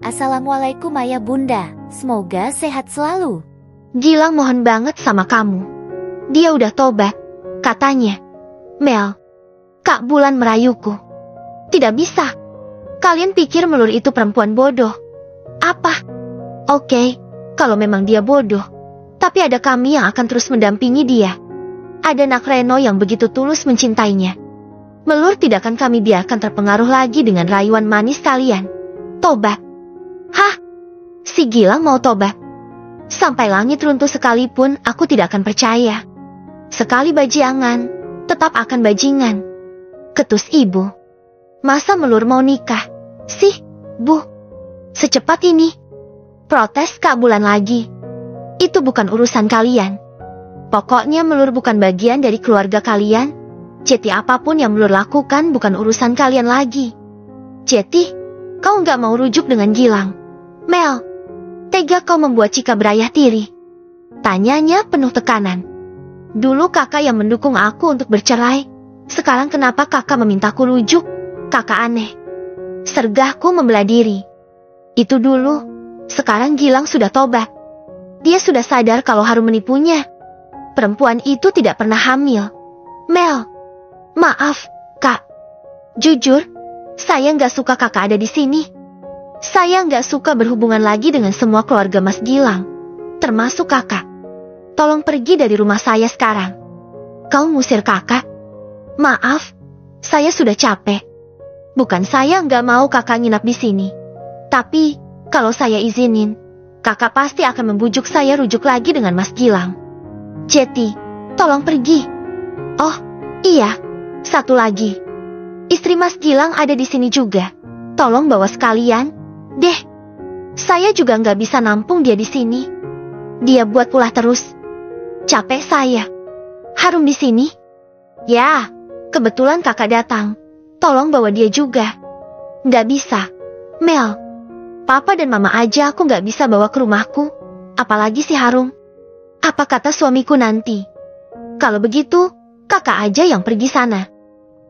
Assalamualaikum ayah bunda, semoga sehat selalu. Gilang mohon banget sama kamu. Dia udah tobat, katanya. Mel, Kak Bulan merayuku. Tidak bisa. Kalian pikir Melur itu perempuan bodoh? Apa? Oke, kalau memang dia bodoh. Tapi ada kami yang akan terus mendampingi dia. Ada Nak Reno yang begitu tulus mencintainya. Melur tidak akan kami biarkan terpengaruh lagi dengan rayuan manis kalian. Tobat. Hah? Si Gilang mau tobat? Sampai langit runtuh sekalipun aku tidak akan percaya. Sekali bajingan, tetap akan bajingan. Ketus ibu. Masa Melur mau nikah? Sih, Bu. Secepat ini. Protes Kak Bulan lagi. Itu bukan urusan kalian. Pokoknya Melur bukan bagian dari keluarga kalian. Jadi apapun yang Melur lakukan bukan urusan kalian lagi. Jadi, kau nggak mau rujuk dengan Gilang? Mel, tega kau membuat Cika berayah tiri? Tanyanya penuh tekanan. Dulu kakak yang mendukung aku untuk bercerai. Sekarang kenapa kakak memintaku rujuk? Kakak aneh. Sergahku membelah diri. Itu dulu. Sekarang Gilang sudah tobat. Dia sudah sadar kalau Harum menipunya. Perempuan itu tidak pernah hamil. Mel, maaf, Kak. Jujur, saya nggak suka kakak ada di sini. Saya nggak suka berhubungan lagi dengan semua keluarga Mas Gilang, termasuk kakak. Tolong pergi dari rumah saya sekarang. Kau ngusir kakak? Maaf, saya sudah capek. Bukan saya nggak mau kakak nginap di sini. Tapi, kalau saya izinin, kakak pasti akan membujuk saya rujuk lagi dengan Mas Gilang. Jeti, tolong pergi. Oh, iya, satu lagi. Istri Mas Gilang ada di sini juga. Tolong bawa sekalian, deh. Saya juga nggak bisa nampung dia di sini. Dia buat ulah terus. Capek saya. Harum di sini? Ya, kebetulan kakak datang. Tolong bawa dia juga. Nggak bisa. Mel, Papa dan Mama aja aku nggak bisa bawa ke rumahku. Apalagi si Harum. Apa kata suamiku nanti? Kalau begitu, kakak aja yang pergi sana.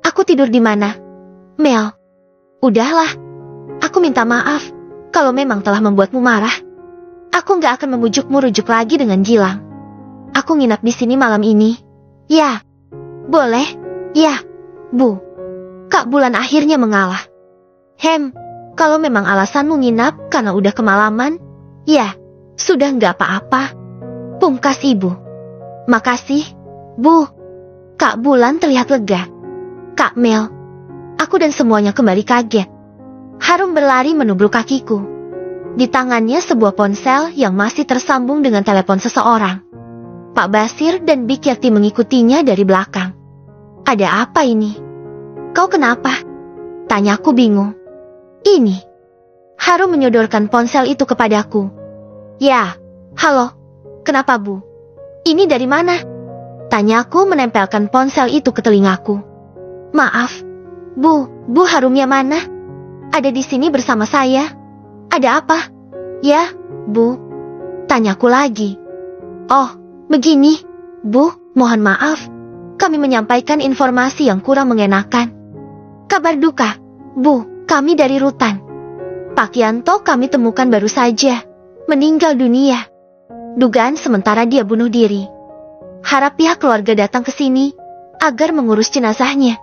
Aku tidur di mana? Mel, udahlah. Aku minta maaf kalau memang telah membuatmu marah. Aku nggak akan membujukmu rujuk lagi dengan Gilang. Aku nginap di sini malam ini. Ya, boleh. Ya, Bu. Kak Bulan akhirnya mengalah. Kalau memang alasanmu nginap karena udah kemalaman, ya, sudah nggak apa-apa. Pungkas ibu. Makasih, Bu. Kak Bulan terlihat lega. Kak Mel, aku dan semuanya kembali kaget. Harum berlari menubruk kakiku. Di tangannya sebuah ponsel yang masih tersambung dengan telepon seseorang. Pak Basir dan Bik Yati mengikutinya dari belakang. Ada apa ini? Kau kenapa? Tanyaku bingung. Ini. Harum menyodorkan ponsel itu kepadaku. Ya, halo. Kenapa, Bu? Ini dari mana? Tanyaku menempelkan ponsel itu ke telingaku. Maaf, Bu Harumnya mana? Ada di sini bersama saya. Ada apa? Ya, Bu. Tanyaku lagi. Oh, begini, Bu, mohon maaf. Kami menyampaikan informasi yang kurang mengenakan. Kabar duka, Bu, kami dari Rutan. Pak Yanto kami temukan baru saja. Meninggal dunia. Dugaan sementara dia bunuh diri. Harap pihak keluarga datang ke sini agar mengurus jenazahnya.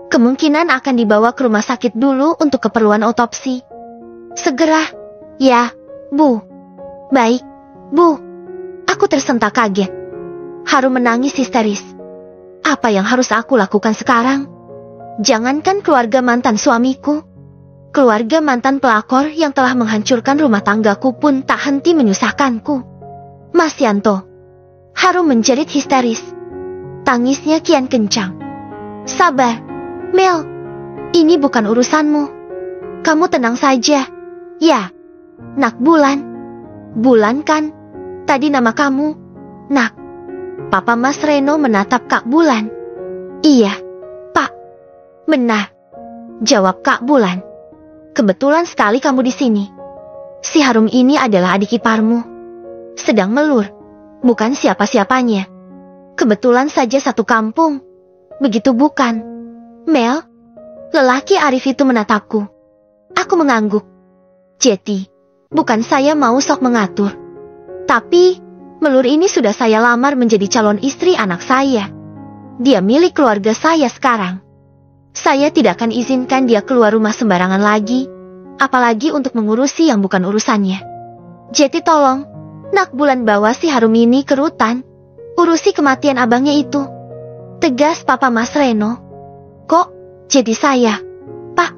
Kemungkinan akan dibawa ke rumah sakit dulu untuk keperluan otopsi. Segera. Ya, Bu. Baik, Bu. Aku tersentak kaget. Harum menangis histeris. Apa yang harus aku lakukan sekarang? Jangankan keluarga mantan suamiku. Keluarga mantan pelakor yang telah menghancurkan rumah tanggaku pun tak henti menyusahkanku. Mas Yanto. Harum menjerit histeris. Tangisnya kian kencang. Sabar, Mel. Ini bukan urusanmu. Kamu tenang saja. Ya, Nak Bulan. Bulan kan? Tadi nama kamu. Nak. Papa Mas Reno menatap Kak Bulan. Iya, Pak. Benar. Jawab Kak Bulan. Kebetulan sekali kamu di sini. Si Harum ini adalah adik iparmu. Sedang Melur. Bukan siapa-siapanya. Kebetulan saja satu kampung. Begitu bukan? Mel? Lelaki Arif itu menatapku. Aku mengangguk. Jeti, bukan saya mau sok mengatur. Tapi, Melur ini sudah saya lamar menjadi calon istri anak saya. Dia milik keluarga saya sekarang. Saya tidak akan izinkan dia keluar rumah sembarangan lagi, apalagi untuk mengurusi yang bukan urusannya. Jeti tolong, Nak Bulan bawa si Harum ini ke rutan. Urusi kematian abangnya itu. Tegas Papa Mas Reno. Kok, jadi saya? Pak,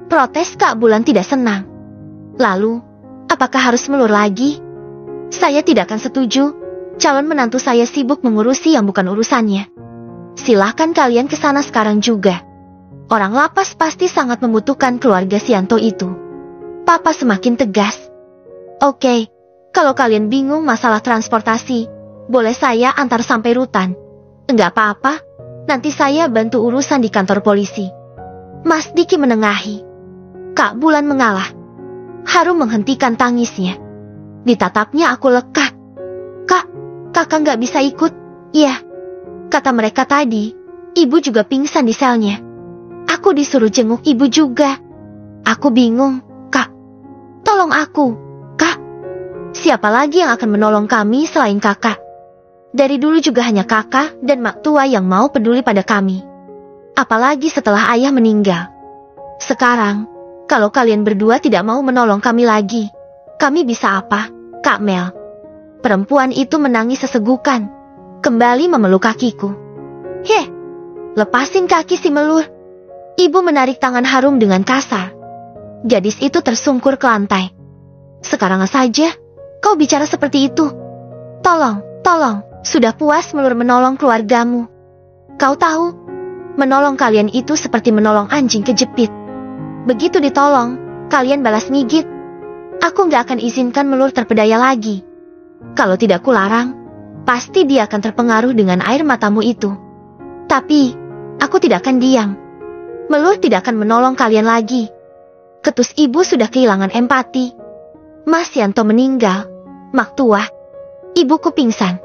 protes Kak Bulan tidak senang. Lalu, apakah harus Melur lagi? Saya tidak akan setuju, calon menantu saya sibuk mengurusi yang bukan urusannya. Silahkan kalian ke sana sekarang juga. Orang lapas pasti sangat membutuhkan keluarga Sianto itu. Papa semakin tegas. Oke, kalau kalian bingung masalah transportasi, boleh saya antar sampai rutan. Enggak apa-apa, nanti saya bantu urusan di kantor polisi. Mas Diki menengahi. Kak Bulan mengalah. Harum menghentikan tangisnya. Ditatapnya aku lekat. Kakak nggak bisa ikut? Iya. Kata mereka tadi, ibu juga pingsan di selnya. Aku disuruh jenguk ibu juga. Aku bingung, Kak. Tolong aku, Kak. Siapa lagi yang akan menolong kami selain kakak? Dari dulu juga hanya kakak dan mak tua yang mau peduli pada kami. Apalagi setelah ayah meninggal. Sekarang, kalau kalian berdua tidak mau menolong kami lagi, kami bisa apa, Kak Mel? Perempuan itu menangis sesegukan, kembali memeluk kakiku. Heh, lepasin kaki si Melur. Ibu menarik tangan Harum dengan kasar. Gadis itu tersungkur ke lantai. Sekarang saja, kau bicara seperti itu. Tolong, sudah puas Melur menolong keluargamu. Kau tahu, menolong kalian itu seperti menolong anjing kejepit. Begitu ditolong, kalian balas ngigit. Aku nggak akan izinkan Melur terpedaya lagi. Kalau tidak kularang, pasti dia akan terpengaruh dengan air matamu itu. Tapi, aku tidak akan diam. Melur tidak akan menolong kalian lagi. Ketus ibu sudah kehilangan empati. Mas Yanto meninggal. Mak tua. Ibuku pingsan.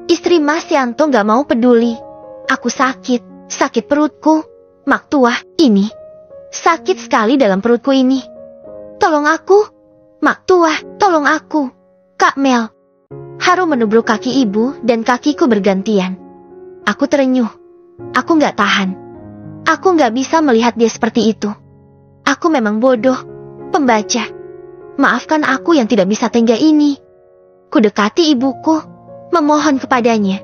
Istri Mas Yanto nggak mau peduli. Aku sakit perutku. Mak tua, ini. Sakit sekali dalam perutku ini. Tolong aku. Mak tua, tolong aku. Kak Mel. Harum menubruk kaki ibu dan kakiku bergantian. Aku terenyuh. Aku nggak tahan. Aku nggak bisa melihat dia seperti itu. Aku memang bodoh, pembaca. Maafkan aku yang tidak bisa tengah ini. Kudekati ibuku, memohon kepadanya.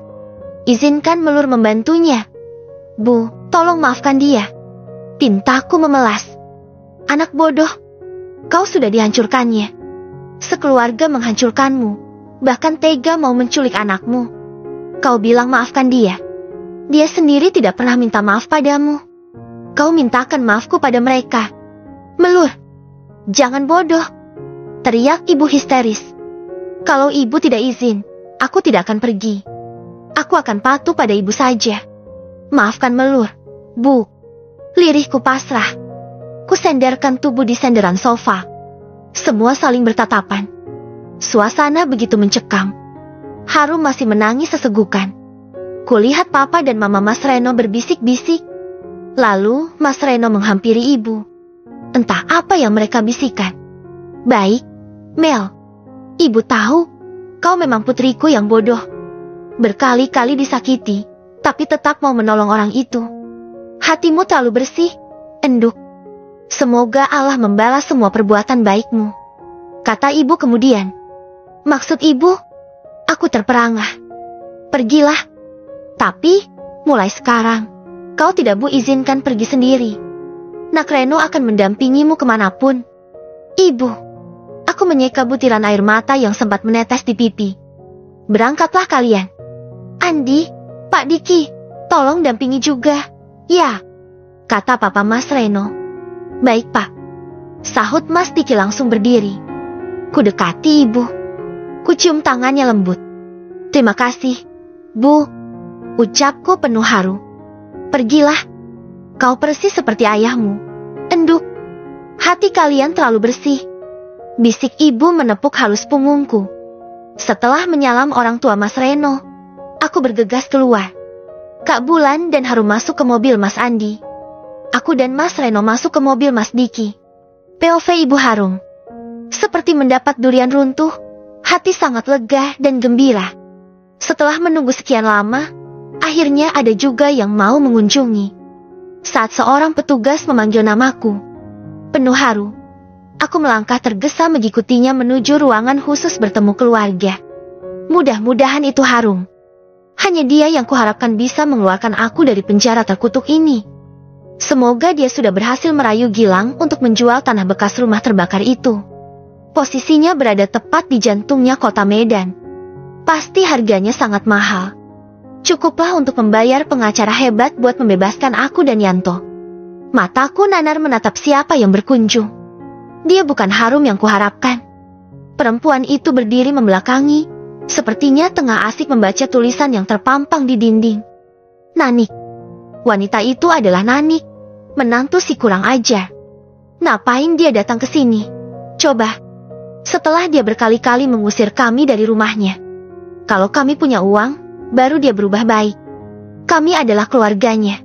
Izinkan Melur membantunya. Bu, tolong maafkan dia. Pintaku memelas. Anak bodoh, kau sudah dihancurkannya. Sekeluarga menghancurkanmu. Bahkan tega mau menculik anakmu. Kau bilang maafkan dia. Dia sendiri tidak pernah minta maaf padamu. Kau mintakan maafku pada mereka. Melur, jangan bodoh. Teriak ibu histeris. Kalau ibu tidak izin, aku tidak akan pergi. Aku akan patuh pada ibu saja. Maafkan Melur, Bu. Lirihku pasrah. Kusenderkan tubuh di senderan sofa. Semua saling bertatapan. Suasana begitu mencekam. Harum masih menangis sesegukan. Kulihat Papa dan Mama Mas Reno berbisik-bisik. Lalu Mas Reno menghampiri ibu. Entah apa yang mereka bisikan. Baik, Mel. Ibu tahu, kau memang putriku yang bodoh. Berkali-kali disakiti, tapi tetap mau menolong orang itu. Hatimu terlalu bersih, enduk. Semoga Allah membalas semua perbuatan baikmu. Kata ibu kemudian. Maksud ibu, aku terperangah. Pergilah. Tapi, mulai sekarang, kau tidak Bu izinkan pergi sendiri. Nak Reno akan mendampingimu kemanapun. Ibu, aku menyeka butiran air mata yang sempat menetes di pipi. Berangkatlah kalian. Andi, Pak Diki, tolong dampingi juga. Ya, kata Papa Mas Reno. Baik Pak. Sahut Mas Diki langsung berdiri. Kudekati ibu. Kucium tangannya lembut. Terima kasih, Bu. Ucapku penuh haru. Pergilah. Kau persis seperti ayahmu. Enduk. Hati kalian terlalu bersih. Bisik ibu menepuk halus punggungku. Setelah menyalam orang tua Mas Reno, aku bergegas keluar. Kak Bulan dan Harum masuk ke mobil Mas Andi. Aku dan Mas Reno masuk ke mobil Mas Diki. POV Ibu Harum. seperti mendapat durian runtuh. Hati sangat lega dan gembira. Setelah menunggu sekian lama, akhirnya ada juga yang mau mengunjungi. Saat seorang petugas memanggil namaku, penuh haru, aku melangkah tergesa mengikutinya menuju ruangan khusus bertemu keluarga. Mudah-mudahan itu harum. Hanya dia yang kuharapkan bisa mengeluarkan aku dari penjara terkutuk ini. Semoga dia sudah berhasil merayu Gilang untuk menjual tanah bekas rumah terbakar itu. Posisinya berada tepat di jantungnya kota Medan. Pasti harganya sangat mahal. Cukuplah untuk membayar pengacara hebat buat membebaskan aku dan Yanto. Mataku nanar menatap siapa yang berkunjung. Dia bukan Harum yang kuharapkan. Perempuan itu berdiri membelakangi, sepertinya tengah asik membaca tulisan yang terpampang di dinding. Nanik. Wanita itu adalah Nanik, menantu si kurang ajar. Ngapain dia datang ke sini? Coba. Setelah dia berkali-kali mengusir kami dari rumahnya. Kalau kami punya uang, baru dia berubah baik. Kami adalah keluarganya.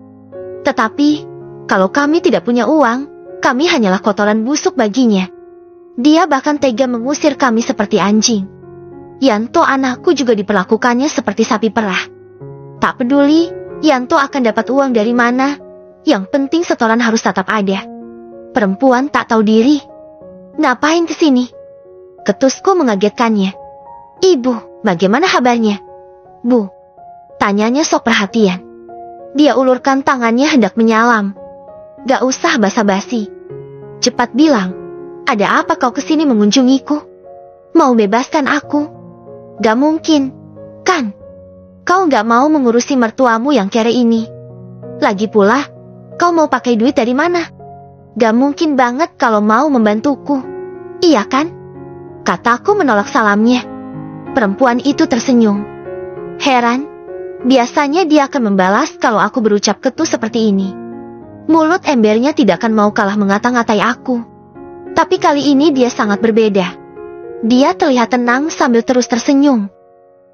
Tetapi, kalau kami tidak punya uang, kami hanyalah kotoran busuk baginya. Dia bahkan tega mengusir kami seperti anjing. Yanto anakku juga diperlakukannya seperti sapi perah. Tak peduli, Yanto akan dapat uang dari mana. Yang penting setoran harus tetap ada. Perempuan tak tahu diri. Ngapain kesini? Ketusku mengagetkannya. Ibu, bagaimana kabarnya? Bu, tanyanya sok perhatian. Dia ulurkan tangannya hendak menyalam. Gak usah basa-basi. Cepat bilang, ada apa kau kesini mengunjungiku? Mau bebaskan aku? Gak mungkin, kan? Kau gak mau mengurusi mertuamu yang kere ini. Lagi pula, kau mau pakai duit dari mana? Gak mungkin banget kalau mau membantuku. Iya kan? Kataku menolak salamnya. Perempuan itu tersenyum. Heran, biasanya dia akan membalas kalau aku berucap ketus seperti ini. Mulut embernya tidak akan mau kalah mengata-ngatai aku. Tapi kali ini dia sangat berbeda. Dia terlihat tenang sambil terus tersenyum.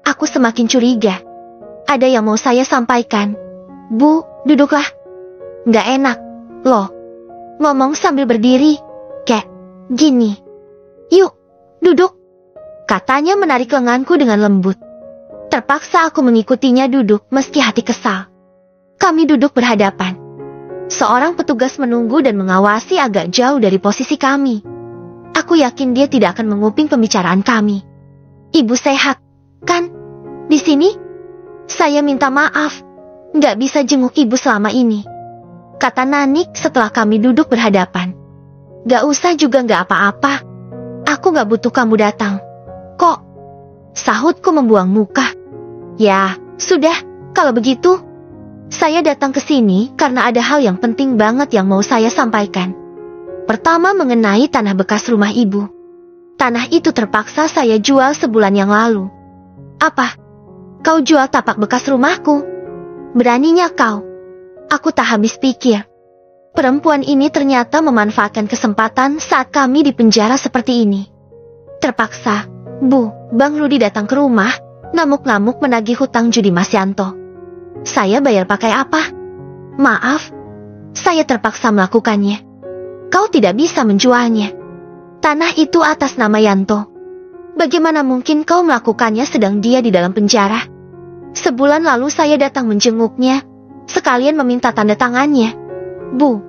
Aku semakin curiga. Ada yang mau saya sampaikan. Bu, duduklah. Nggak enak, loh. Ngomong sambil berdiri. Kayak gini. Yuk, duduk. Katanya menarik lenganku dengan lembut. Terpaksa aku mengikutinya duduk meski hati kesal. Kami duduk berhadapan. Seorang petugas menunggu dan mengawasi agak jauh dari posisi kami. Aku yakin dia tidak akan menguping pembicaraan kami. Ibu sehat, kan? Di sini? Saya minta maaf, nggak bisa jenguk ibu selama ini. Kata Nanik setelah kami duduk berhadapan. Gak usah juga nggak apa-apa. Aku nggak butuh kamu datang. Kok? Sahutku membuang muka. Ya, sudah, kalau begitu. Saya datang ke sini karena ada hal yang penting banget yang mau saya sampaikan. Pertama mengenai tanah bekas rumah ibu. Tanah itu terpaksa saya jual sebulan yang lalu. Apa? Kau jual tapak bekas rumahku? Beraninya kau? Aku tak habis pikir. Perempuan ini ternyata memanfaatkan kesempatan saat kami di penjara seperti ini. Terpaksa, Bu, Bang Rudi datang ke rumah, ngamuk-ngamuk menagih hutang judi Mas Yanto. Saya bayar pakai apa? Maaf, saya terpaksa melakukannya. Kau tidak bisa menjualnya. Tanah itu atas nama Yanto. Bagaimana mungkin kau melakukannya sedang dia di dalam penjara? Sebulan lalu saya datang menjenguknya, sekalian meminta tanda tangannya. Bu,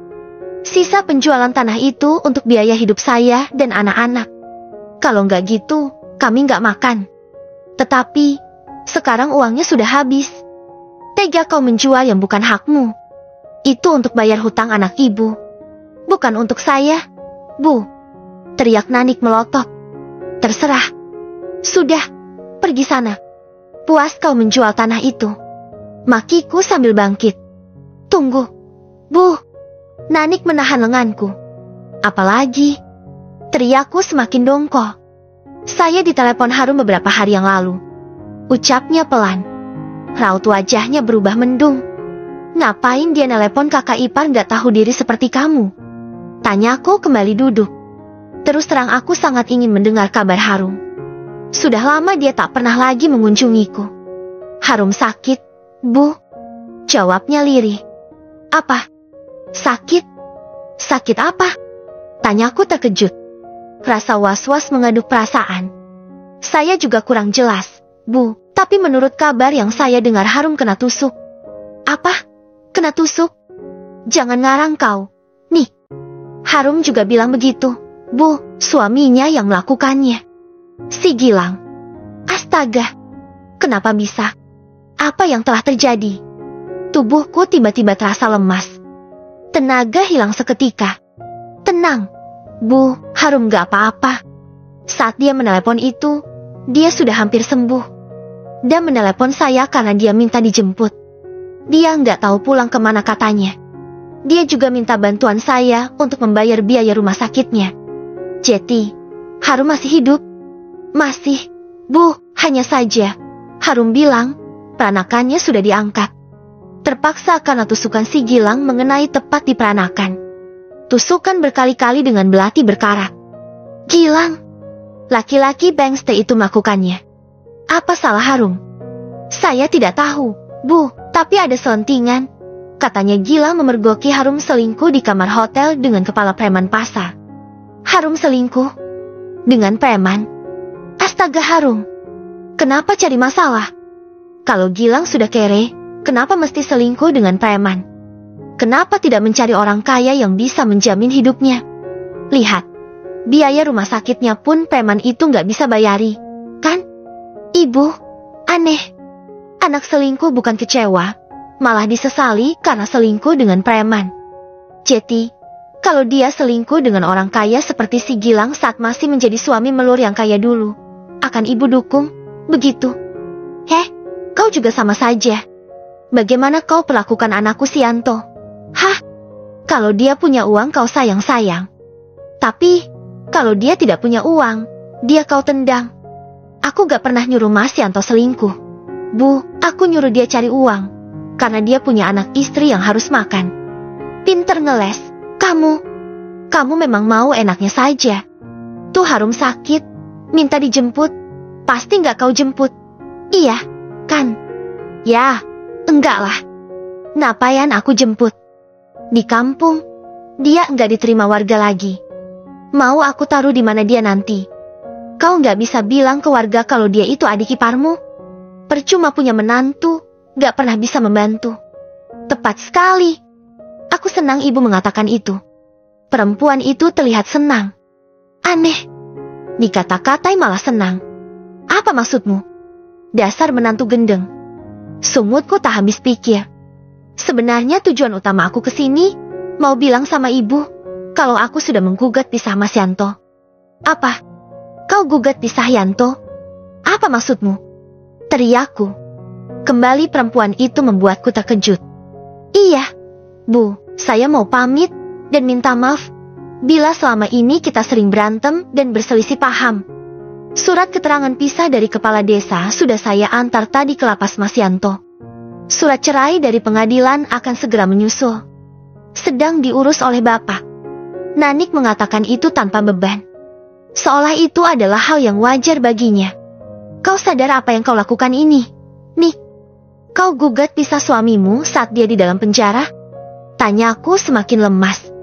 sisa penjualan tanah itu untuk biaya hidup saya dan anak-anak. Kalau nggak gitu, kami nggak makan. Tetapi, sekarang uangnya sudah habis. Tega kau menjual yang bukan hakmu. Itu untuk bayar hutang anak ibu. Bukan untuk saya, Bu. Teriak Nanik melotot. Terserah. Sudah, pergi sana. Puas kau menjual tanah itu. Makiku sambil bangkit. Tunggu, Bu. Nanik menahan lenganku. Apalagi? Teriakku semakin dongkol. Saya ditelepon Harum beberapa hari yang lalu. Ucapnya pelan. Raut wajahnya berubah mendung. Ngapain dia nelepon kakak ipar gak tahu diri seperti kamu? Tanyaku kembali duduk. Terus terang aku sangat ingin mendengar kabar Harum. Sudah lama dia tak pernah lagi mengunjungiku. Harum sakit, Bu. Jawabnya lirih. Apa? Sakit? Sakit apa? Tanyaku terkejut. Rasa was-was mengaduk perasaan. Saya juga kurang jelas, Bu, tapi menurut kabar yang saya dengar Harum kena tusuk. Apa? Kena tusuk? Jangan ngarang kau. Nih, Harum juga bilang begitu. Bu, suaminya yang melakukannya. Si Gilang. Astaga. Kenapa bisa? Apa yang telah terjadi? Tubuhku tiba-tiba terasa lemas. Tenaga hilang seketika. Tenang, Bu, Harum gak apa-apa. Saat dia menelepon itu, dia sudah hampir sembuh. Dan menelepon saya karena dia minta dijemput. Dia nggak tahu pulang kemana katanya. Dia juga minta bantuan saya untuk membayar biaya rumah sakitnya. Jeti, Harum masih hidup? Masih, Bu, hanya saja. Harum bilang, peranakannya sudah diangkat. Terpaksa karena tusukan si Gilang mengenai tepat di peranakan. Tusukan berkali-kali dengan belati berkarat. Gilang, laki-laki Bangste itu melakukannya. Apa salah Harum? Saya tidak tahu, Bu, tapi ada selentingan. Katanya Gilang memergoki Harum selingkuh di kamar hotel dengan kepala preman pasar. Harum selingkuh? Dengan preman? Astaga Harum, kenapa cari masalah? Kalau Gilang sudah kere, kenapa mesti selingkuh dengan preman? Kenapa tidak mencari orang kaya yang bisa menjamin hidupnya? Lihat, biaya rumah sakitnya pun preman itu nggak bisa bayari, kan? Ibu, aneh. Anak selingkuh bukan kecewa, malah disesali karena selingkuh dengan preman. Jeti, kalau dia selingkuh dengan orang kaya seperti si Gilang saat masih menjadi suami melur yang kaya dulu, akan ibu dukung? Begitu? Kau juga sama saja. Bagaimana kau perlakukan anakku si Yanto? Hah? Kalau dia punya uang kau sayang-sayang. Tapi, kalau dia tidak punya uang, dia kau tendang. Aku gak pernah nyuruh Mas Yanto selingkuh. Bu, aku nyuruh dia cari uang. Karena dia punya anak istri yang harus makan. Pinter ngeles. Kamu memang mau enaknya saja. Tuh Harum sakit, minta dijemput. Pasti gak kau jemput. Iya, kan? Ya, enggak lah. Ngapain aku jemput? Di kampung, dia nggak diterima warga lagi. Mau aku taruh di mana dia nanti? Kau nggak bisa bilang ke warga kalau dia itu adik iparmu. Percuma punya menantu, nggak pernah bisa membantu. Tepat sekali. Aku senang ibu mengatakan itu. Perempuan itu terlihat senang. Aneh. Dikata-katai malah senang. Apa maksudmu? Dasar menantu gendeng. Sumutku tak habis pikir. Sebenarnya tujuan utama aku ke sini, mau bilang sama ibu, kalau aku sudah menggugat pisah Mas Yanto. Apa? Kau gugat pisah Yanto? Apa maksudmu? Teriakku. Kembali perempuan itu membuatku terkejut. Iya, Bu, saya mau pamit dan minta maaf bila selama ini kita sering berantem dan berselisih paham. Surat keterangan pisah dari kepala desa sudah saya antar tadi ke lapas Mas Yanto. Surat cerai dari pengadilan akan segera menyusul. Sedang diurus oleh Bapak. Nanik mengatakan itu tanpa beban. Seolah itu adalah hal yang wajar baginya. Kau sadar apa yang kau lakukan ini? Nik, kau gugat pisah suamimu saat dia di dalam penjara? Tanyaku semakin lemas.